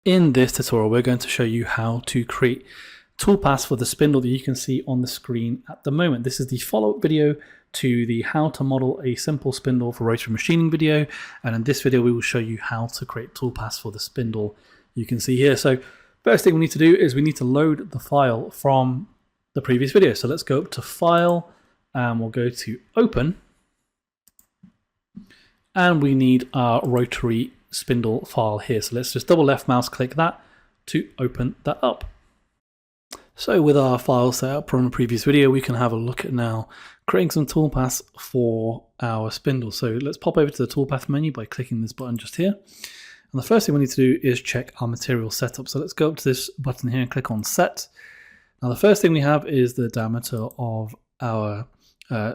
In this tutorial, we're going to show you how to create toolpaths for the spindle that you can see on the screen at the moment. This is the follow-up video to the how to model a simple spindle for rotary machining video. And in this video, we will show you how to create toolpaths for the spindle you can see here. So first thing we need to do is we need to load the file from the previous video. So let's go up to File and we'll go to Open. And we need our rotary spindle file here. So let's just double left mouse click that to open that up. So with our file set up from the previous video, we can have a look at now creating some toolpaths for our spindle. So let's pop over to the toolpath menu by clicking this button just here. And the first thing we need to do is check our material setup. So let's go up to this button here and click on Set. Now the first thing we have is the diameter of our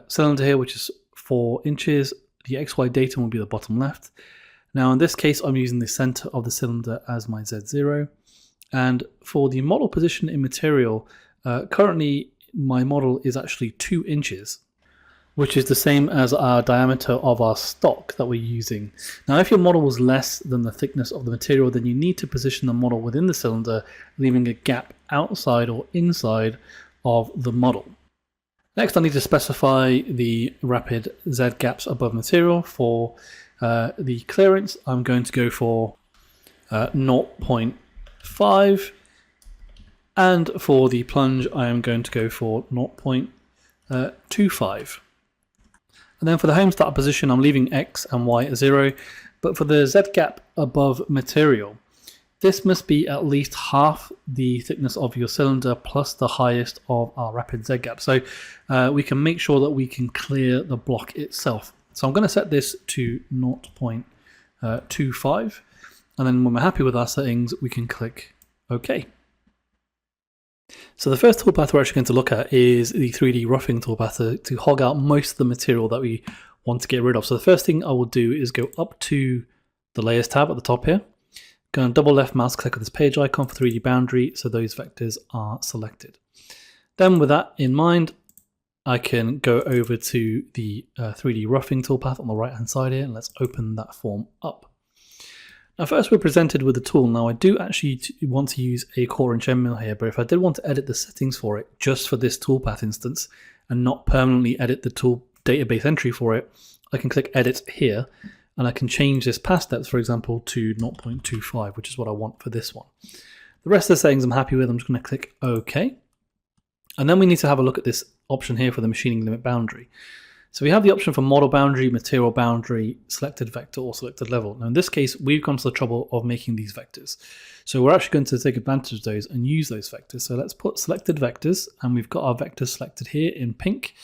cylinder here, which is 4 inches. The XY datum will be the bottom left. Now in this case, I'm using the center of the cylinder as my Z0. And for the model position in material, currently my model is actually 2 inches, which is the same as our diameter of our stock that we're using. Now if your model was less than the thickness of the material, then you need to position the model within the cylinder, leaving a gap outside or inside of the model. Next, I need to specify the rapid Z gaps above material. For the clearance, I'm going to go for 0.5, and for the plunge, I am going to go for 0.25. And then for the home start position, I'm leaving X and Y at 0, but for the Z gap above material, this must be at least half the thickness of your cylinder plus the highest of our rapid Z gap. So we can make sure that we can clear the block itself. So I'm going to set this to 0.25. And then when we're happy with our settings, we can click OK. So the first toolpath we're actually going to look at is the 3D roughing toolpath to hog out most of the material that we want to get rid of. So the first thing I will do is go up to the Layers tab at the top here. Go and double left mouse click on this page icon for 3D boundary so those vectors are selected. Then with that in mind, I can go over to the 3D roughing toolpath on the right hand side here, and let's open that form up. Now first we're presented with the tool. Now I do actually want to use a 1/4" end mill here, but if I did want to edit the settings for it just for this toolpath instance and not permanently edit the tool database entry for it, I can click edit here. And I can change this pass depth, for example, to 0.25, which is what I want for this one. The rest of the settings I'm happy with. I'm just going to click OK. And then we need to have a look at this option here for the machining limit boundary. So we have the option for model boundary, material boundary, selected vector, or selected level. Now in this case, we've gone to the trouble of making these vectors. So we're actually going to take advantage of those and use those vectors. So let's put selected vectors, and we've got our vectors selected here in pink.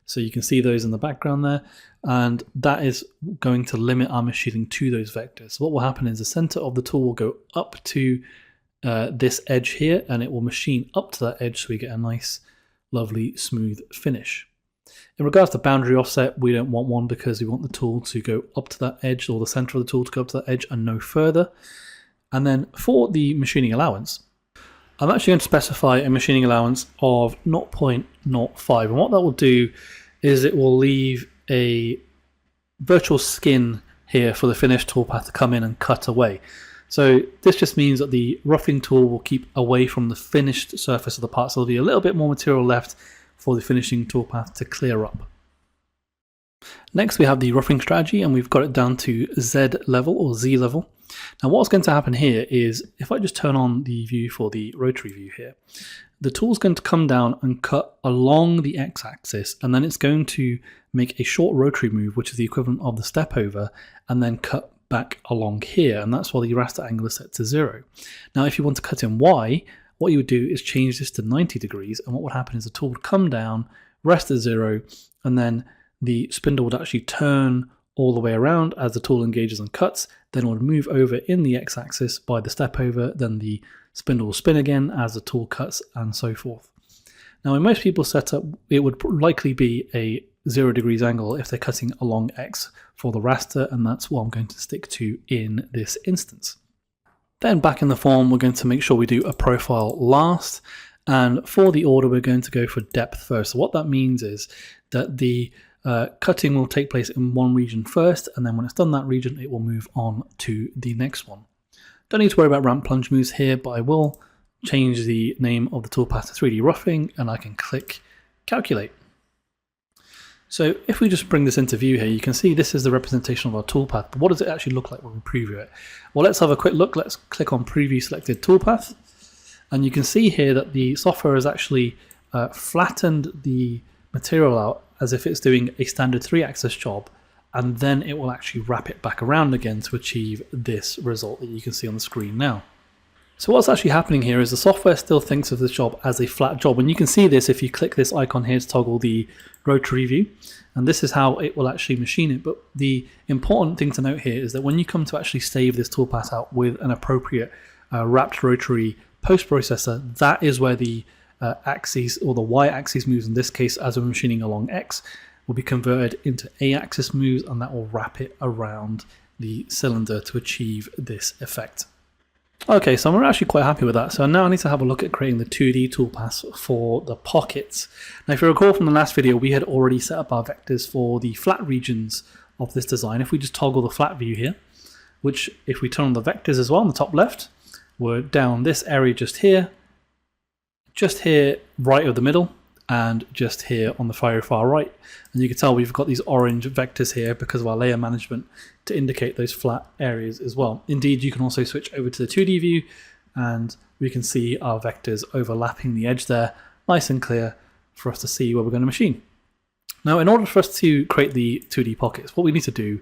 So you can see those in the background there, and that is going to limit our machining to those vectors. So what will happen is the center of the tool will go up to this edge here, and it will machine up to that edge so we get a nice, lovely, smooth finish. In regards to boundary offset, we don't want one because we want the tool to go up to that edge, or the center of the tool to go up to that edge and no further. And then for the machining allowance, I'm actually going to specify a machining allowance of 0.05, and what that will do is it will leave a virtual skin here for the finished toolpath to come in and cut away. So this just means that the roughing tool will keep away from the finished surface of the part, so there'll be a little bit more material left for the finishing toolpath to clear up. Next we have the roughing strategy, and we've got it down to Z level or Z level. Now what's going to happen here is if I just turn on the view for the rotary view here, the tool's going to come down and cut along the x-axis, and then it's going to make a short rotary move, which is the equivalent of the step over, and then cut back along here, and that's why the raster angle is set to 0. Now if you want to cut in Y, what you would do is change this to 90 degrees, and what would happen is the tool would come down, rest at 0, and then the spindle would actually turn all the way around as the tool engages and cuts, then it would move over in the x-axis by the step over, then the spindle will spin again as the tool cuts, and so forth. Now in most people's setup, it would likely be a 0 degrees angle if they're cutting along X for the raster, and that's what I'm going to stick to in this instance. Then back in the form, we're going to make sure we do a profile last, and for the order, we're going to go for depth first. So what that means is that the cutting will take place in one region first, and then when it's done that region, it will move on to the next one. Don't need to worry about ramp plunge moves here, but I will change the name of the toolpath to 3D roughing, and I can click calculate. So if we just bring this into view here, you can see this is the representation of our toolpath, but what does it actually look like when we preview it? Well, let's have a quick look. Let's click on preview selected toolpath, and you can see here that the software has actually flattened the material out as if it's doing a standard 3-axis job, and then it will actually wrap it back around again to achieve this result that you can see on the screen now. So what's actually happening here is the software still thinks of this job as a flat job, and you can see this if you click this icon here to toggle the rotary view, and this is how it will actually machine it. But the important thing to note here is that when you come to actually save this toolpath out with an appropriate wrapped rotary post-processor, that is where the axis, or the y-axis moves in this case as we're machining along X, will be converted into A-axis moves, and that will wrap it around the cylinder to achieve this effect. Okay, so I'm actually quite happy with that. So now I need to have a look at creating the 2D toolpaths for the pockets. Now if you recall from the last video, we had already set up our vectors for the flat regions of this design. If we just toggle the flat view here, which if we turn on the vectors as well on the top left, we're down this area just here right of the middle, and just here on the far right. And you can tell we've got these orange vectors here because of our layer management to indicate those flat areas as well. Indeed, you can also switch over to the 2D view and we can see our vectors overlapping the edge there, nice and clear for us to see where we're going to machine. Now, in order for us to create the 2D pockets, what we need to do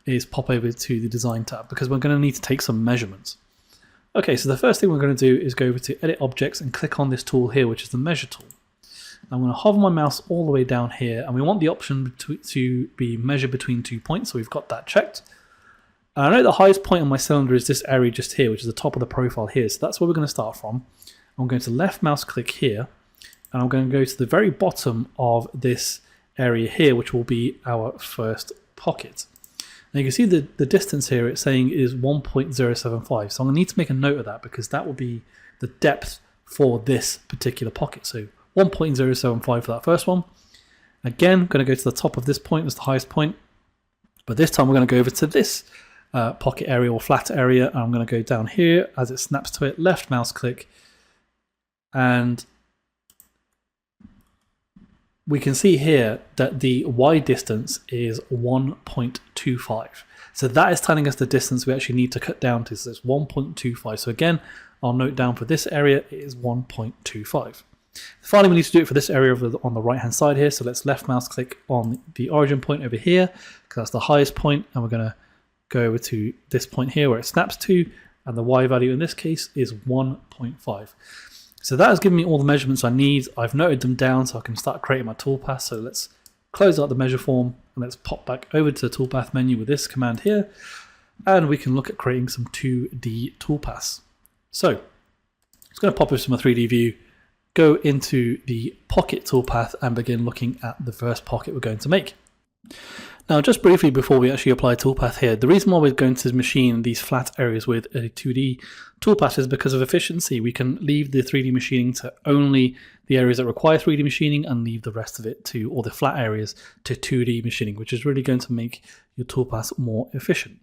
is pop over to the design tab because we're going to need to take some measurements. Okay, so the first thing we're going to do is go over to edit objects and click on this tool here, which is the measure tool. I'm going to hover my mouse all the way down here, and we want the option to be measure between 2 points, so we've got that checked. And I know the highest point on my cylinder is this area just here, which is the top of the profile here, so that's where we're going to start from. I'm going to left mouse click here, and I'm going to go to the very bottom of this area here, which will be our first pocket. Now you can see the distance here it's saying is 1.075, so I'm going to need to make a note of that because that will be the depth for this particular pocket. So 1.075 for that first one. Again, I'm going to go to the top of this point as the highest point, but this time we're going to go over to this pocket area or flat area, and I'm going to go down here as it snaps to it, left mouse click, and we can see here that the Y distance is 1.25. So that is telling us the distance we actually need to cut down to, so it's 1.25. So again, I'll note down for this area it is 1.25. Finally, we need to do it for this area on the right hand side here, so let's left mouse click on the origin point over here because that's the highest point, and we're going to go over to this point here where it snaps to, and the Y value in this case is 1.5. So that has given me all the measurements I need. I've noted them down so I can start creating my toolpath. So let's close out the measure form and let's pop back over to the toolpath menu with this command here, and we can look at creating some 2D toolpaths. So I'm just going to pop over to my 3D view, go into the Pocket Toolpath and begin looking at the first pocket we're going to make. Now, just briefly before we actually apply Toolpath here, the reason why we're going to machine these flat areas with a 2D toolpath is because of efficiency. We can leave the 3D machining to only the areas that require 3D machining and leave the rest of it to, or the flat areas, to 2D machining, which is really going to make your toolpath more efficient.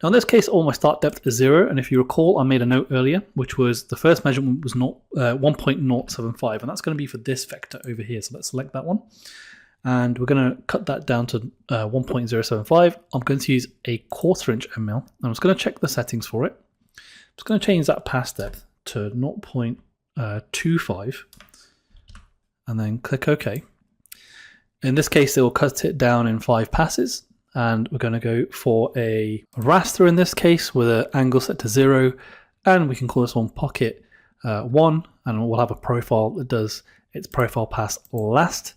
Now in this case, all my start depth is 0, and if you recall, I made a note earlier, which was the first measurement was 1.075, and that's going to be for this vector over here. So let's select that one, and we're going to cut that down to 1.075. I'm going to use a 1/4 inch end mill, and I'm just going to check the settings for it. I'm just going to change that pass depth to 0.25, and then click OK. In this case, it will cut it down in 5 passes. And we're going to go for a raster in this case with an angle set to 0, and we can call this one pocket 1, and we'll have a profile that does its profile pass last.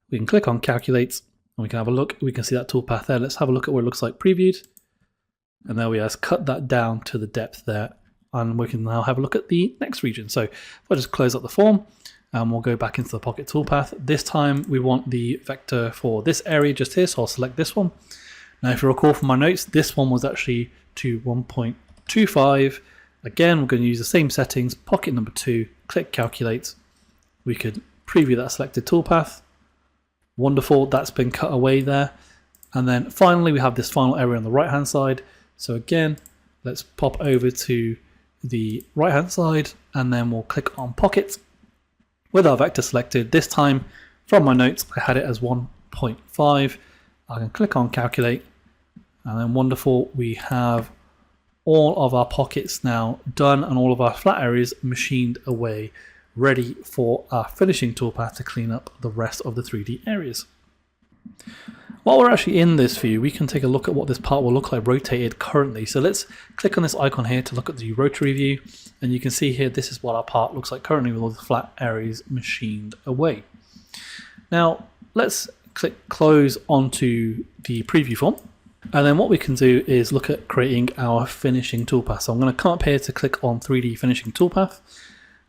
We can click on calculate and we can have a look. We can see that toolpath there. Let's have a look at what it looks like previewed, and there we are. Let's cut that down to the depth there, and we can now have a look at the next region. So if I just close up the form, and we'll go back into the Pocket Toolpath. This time we want the vector for this area just here, so I'll select this one. Now if you recall from my notes, this one was actually to 1.25. Again, we're going to use the same settings, pocket number 2, click calculate. We could preview that selected toolpath. Wonderful, that's been cut away there. And then finally we have this final area on the right hand side. So again, let's pop over to the right hand side, and then we'll click on Pocket with our vector selected. This time from my notes I had it as 1.5. I can click on Calculate, and then wonderful, we have all of our pockets now done and all of our flat areas machined away, ready for our finishing toolpath to clean up the rest of the 3D areas. While we're actually in this view, we can take a look at what this part will look like rotated currently. So let's click on this icon here to look at the rotary view, and you can see here this is what our part looks like currently with all the flat areas machined away. Now let's click close onto the preview form, and then what we can do is look at creating our finishing toolpath. So I'm going to come up here to click on 3D finishing toolpath,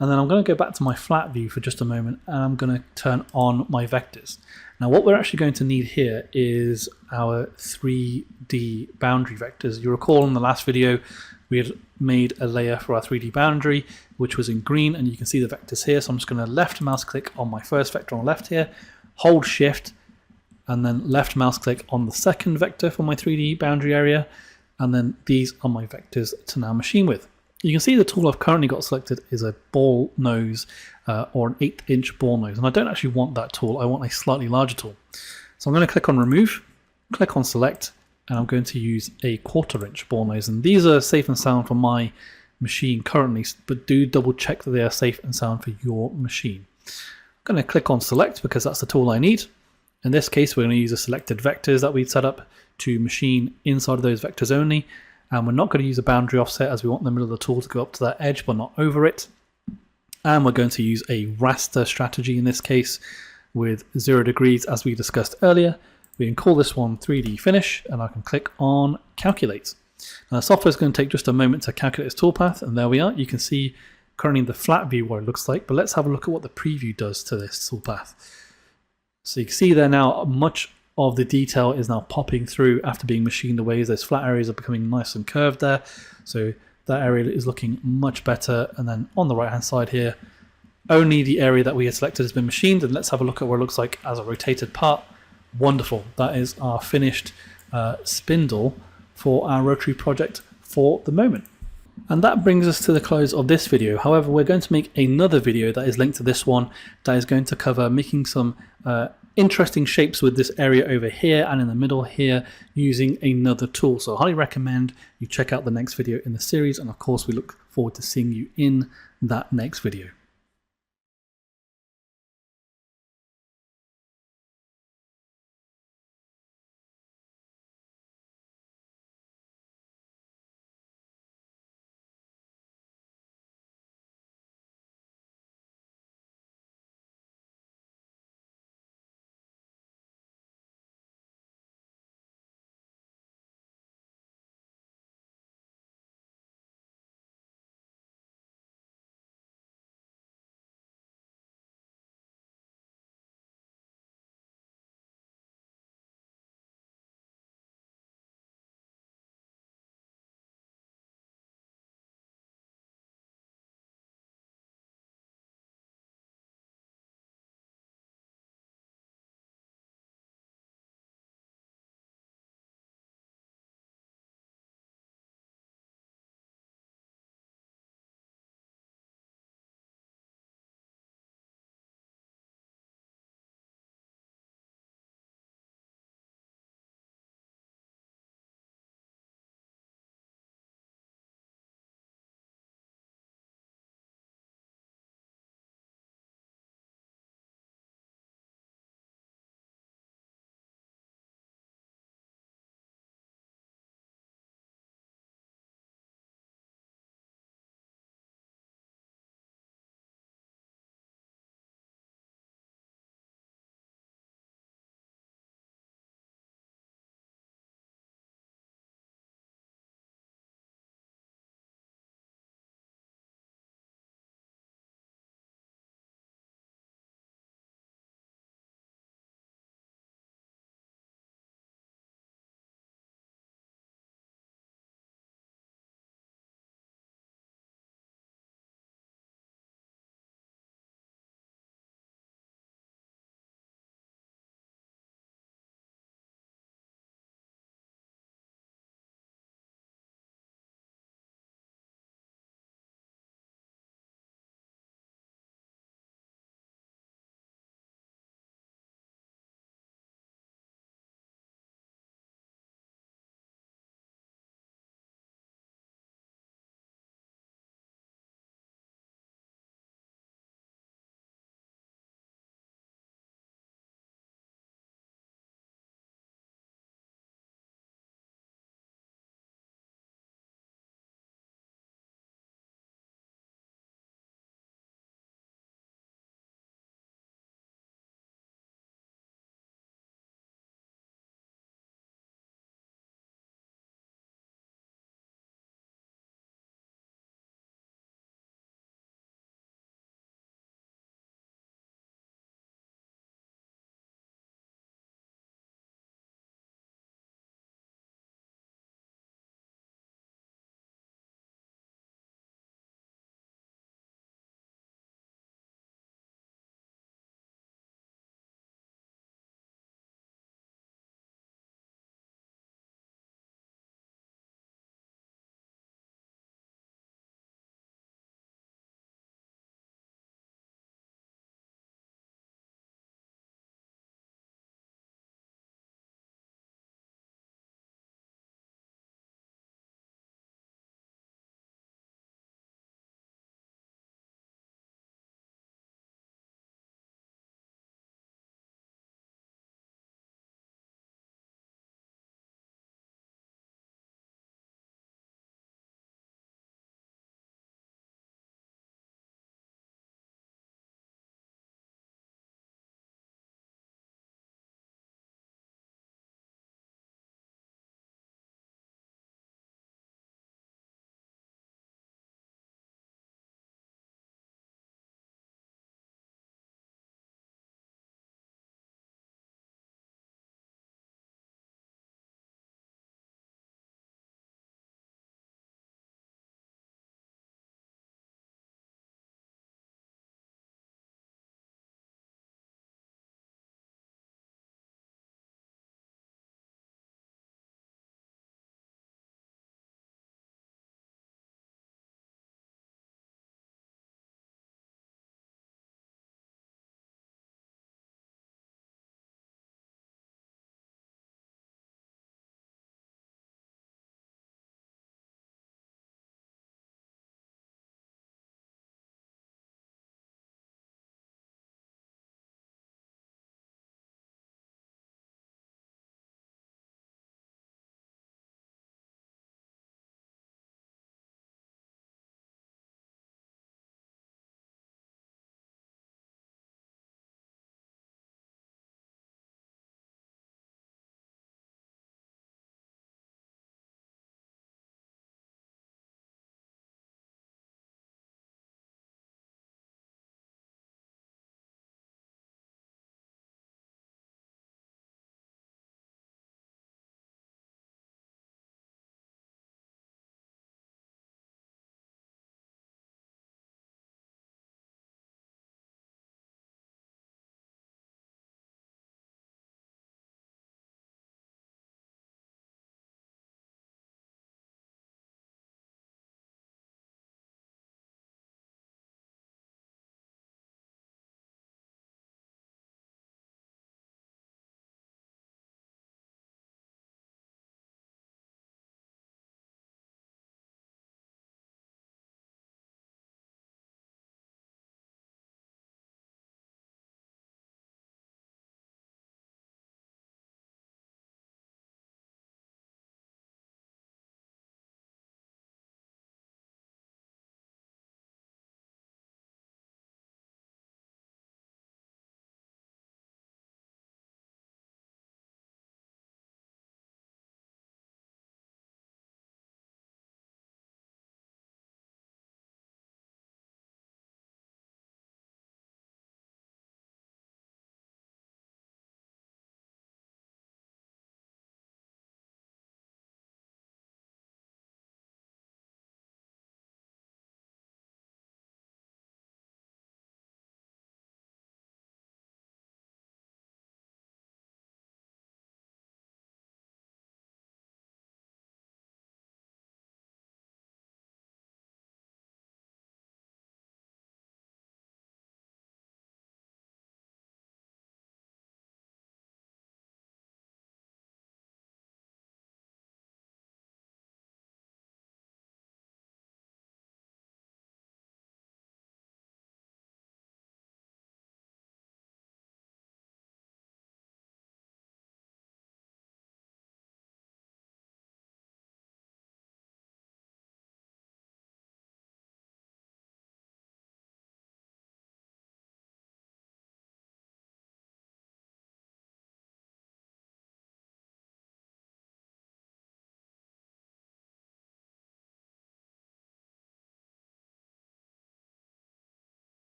and then I'm going to go back to my flat view for just a moment, and I'm going to turn on my vectors. Now what we're actually going to need here is our 3D boundary vectors. You recall in the last video we had made a layer for our 3D boundary which was in green, and you can see the vectors here. So I'm just going to left mouse click on my first vector on the left here, hold shift, and then left mouse click on the second vector for my 3D boundary area, and then these are my vectors to now machine with. You can see the tool I've currently got selected is a ball nose or an 1/8" ball nose, and I don't actually want that tool. I want a slightly larger tool. So I'm going to click on remove, click on select, and I'm going to use a 1/4" ball nose, and these are safe and sound for my machine currently, but do double check that they are safe and sound for your machine. I'm going to click on select because that's the tool I need. In this case we're going to use the selected vectors that we'd set up to machine inside of those vectors only. And we're not going to use a boundary offset as we want the middle of the tool to go up to that edge but not over it. And we're going to use a raster strategy in this case with 0 degrees as we discussed earlier. We can call this one 3D finish, and I can click on calculate. Now the software is going to take just a moment to calculate this toolpath, and there we are. You can see currently in the flat view what it looks like, but let's have a look at what the preview does to this toolpath. So you can see there now much of the detail is now popping through after being machined away. Those flat areas are becoming nice and curved there. So that area is looking much better. And then on the right hand side here, only the area that we had selected has been machined. And let's have a look at what it looks like as a rotated part. Wonderful. That is our finished spindle for our rotary project for the moment. And that brings us to the close of this video. However, we're going to make another video that is linked to this one that is going to cover making some interesting shapes with this area over here and in the middle here using another tool. So I highly recommend you check out the next video in the series, and of course we look forward to seeing you in that next video.